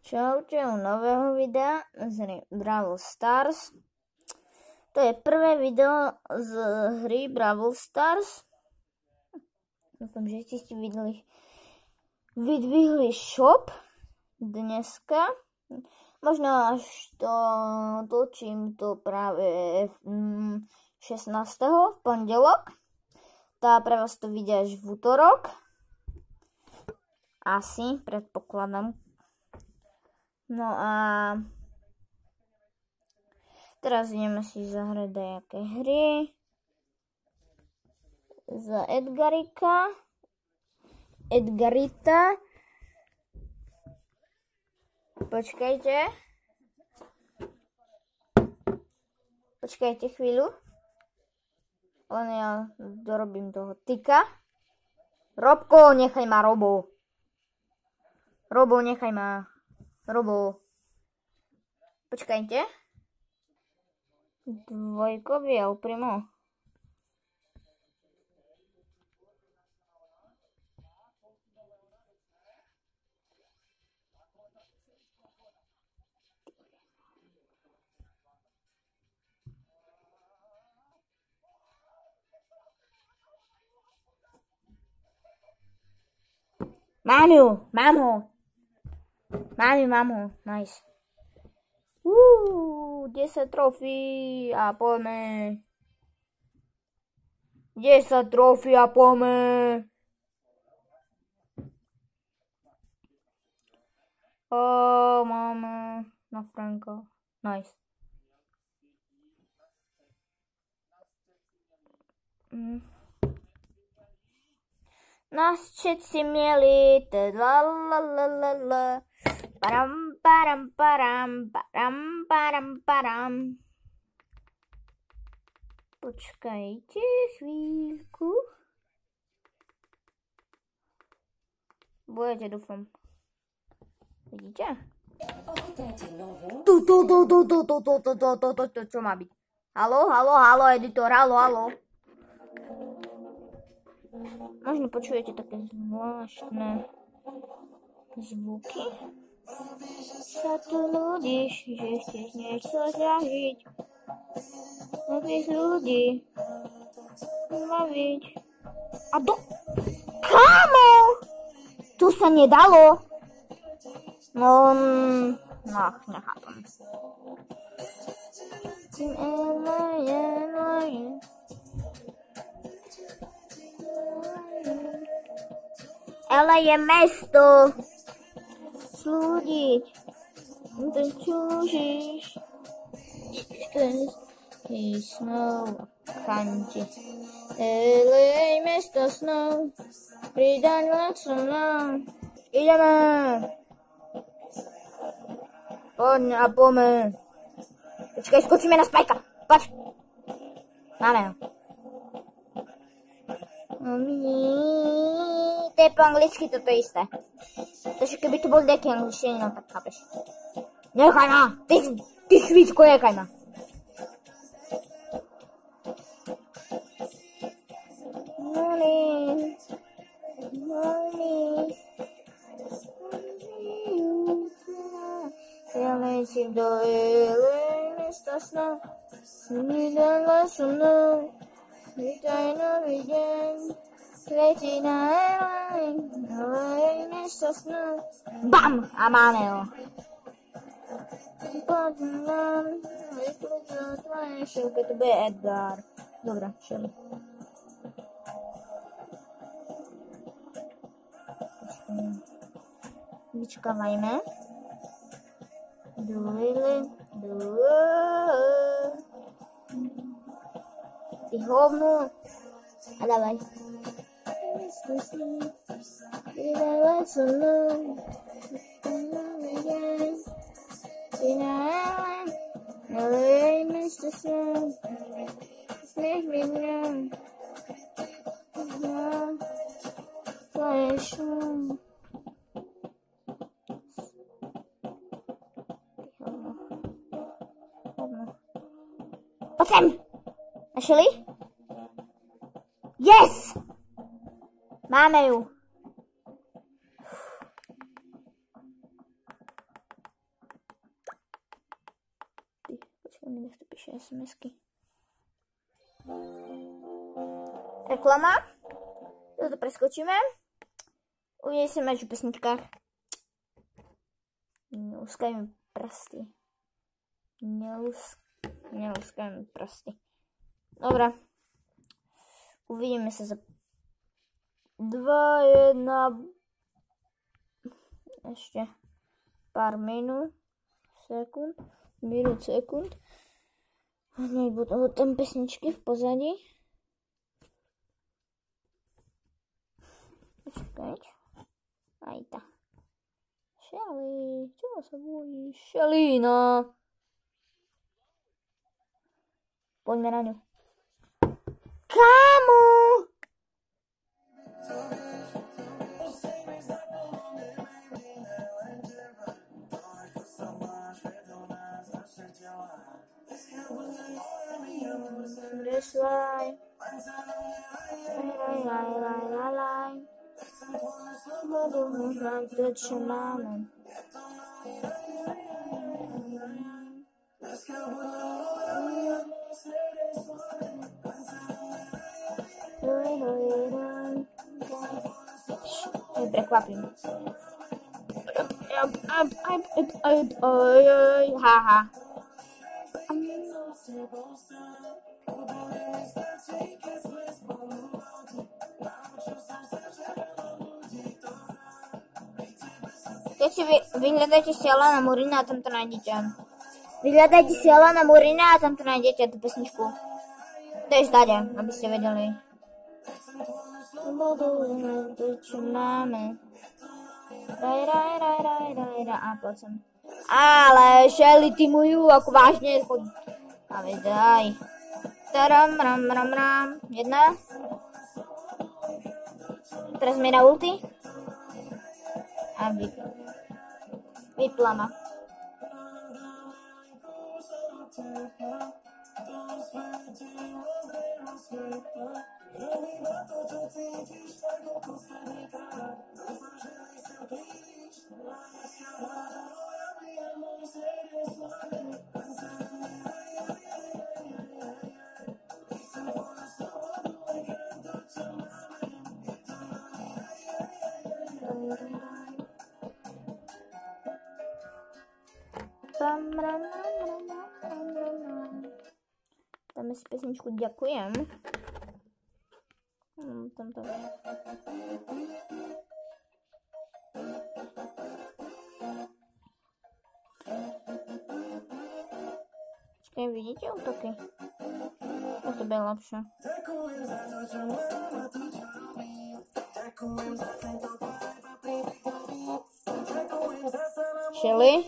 Čaute u nového videa z hry Brawl Stars. To je prvé video z hry Brawl Stars. Dúfam, že ste vydvihli shop dneska. Možno až to točím to práve 16. v pondelok. Tá pre vás to vidia až v útorok. Asi, predpokladám. No a teraz ideme si zahrať nejaké hry za Edgarita. Počkajte chvíľu. Len ja dorobím toho tyka. Robko, nechaj ma, Robo. Robo, nechaj ma. Robo. Počkajte. Dvojkový El Primo. Mám ho. Nice. 10 trofí a poďme. 10 trofí a poďme. Máme na Franka. Nice. Nás všetci mieli, param. Počkajte chvíľku. Budete, dúfam. Vidíte? Tu, čo má byť? Haló, editor, haló. Možno počujete také zvláštne zvuky. Sa tu nudíš, že chceš niečo zažiť. Chceš ľudí baviť. A Kámo! Tu sa nedalo. No, nechápam. Ale je mesto. Slúdiť. To čúžiš. I snov kanti. Ale mesto snov. Pridaň so mnou. Ideme. Poď a poďme. Počkaj, skočíme na Spajka. Poď. Máme ho. To je po anglicky toto isté. Takže keby to bol nejaký angličtiny, no tak chápeš. Nechaj ma! Ty chvíčko, nechaj ma! Money. Ja letím do mesta snov. Vydala so mnou. Vítaj nový deň. Letí na Airline, mesto snov. Bam! A máme ho. Poďme, vyklúčo tvoje šilke, to bude Edgar. Dobre, šeli. Vyčkávajme. Ty hovno. A dávaj. Vydala so mnou. Ale mesto snov. Smiech mi mňa. To je šum. Poď sem! Našli? Yes! Máme ju. mi nechce píše SMS-ky. Reklama. Toto preskočíme. Uvidíme meč v pesničkách. Neluskaj mi prsty. Neluskaj mi prsty. Dobre. Uvidíme sa za 2, 1... Ešte pár minút, sekund. Hneď budú tam pesničky v pozadí. Počkať. Aj tá. Shelly, čo sa bojíš? Shelly, no. Poďme na ňu. Kámo! This life, prekvapím. Haha. Keď si vyhľadajte si Alana Morina a tam to nájdete. Vyhľadajte si Alana Morina a tam to nájdete, tú pesničku. To je zdade, aby ste vedeli. Čo máme? A poď sem. Ale Shelly, ty moju, ako vážne, choď. A vedaj. Taram, ram. Jedna. Teraz mi na ulti. A vypla ma. Dáme si pesničku Ďakujem. Tamto. Počkaj, vidíte útoky? To bude lepšie. Shelly?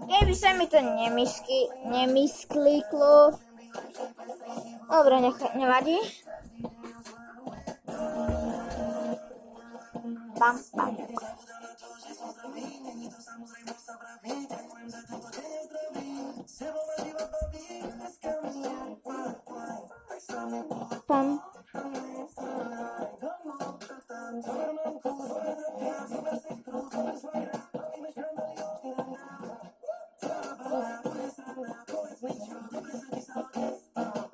Keby sa mi to nemyskliklo. Dobre, nevadí. Bam. Pam.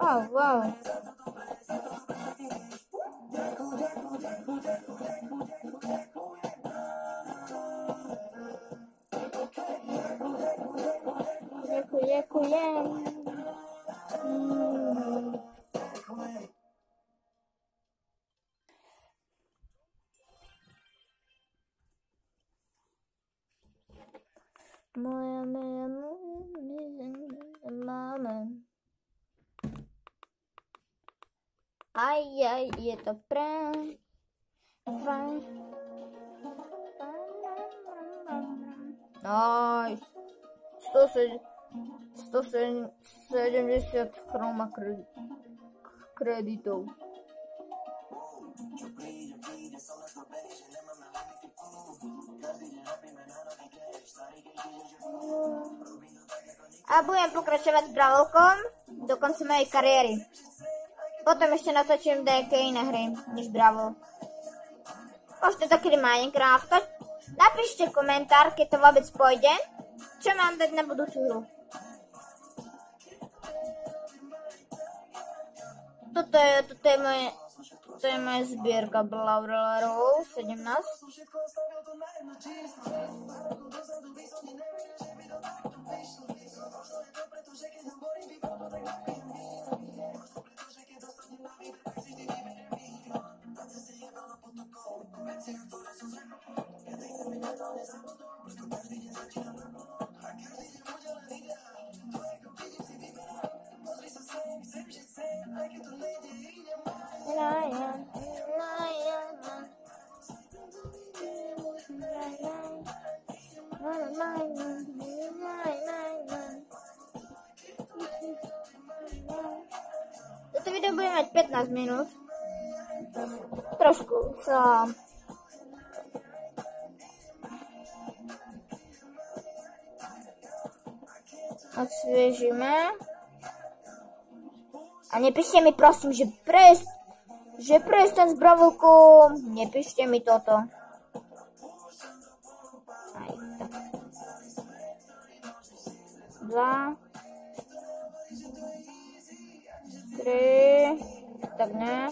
Oh, wow. Ďakujem. Moja mama. Aj, je to fajn. Nice. 170 chroma kreditov. A budem pokračovať s Bravolkom do konca mojej kariéry. Potom ešte natočím nejaké iné hry než Bravol. Možno taký Minecraft. Napíšte komentár, keď to vôbec pôjde. Čo mám dať na budúcu hru? Toto je moja zbierka Brawlerov 17. Toto video bude mať 15 minút. Trošku sa osviežime. A nepíšte mi prosím, že prestan s bravulkou. Nepíšte mi toto. Aj tak. 2 3 tak ne.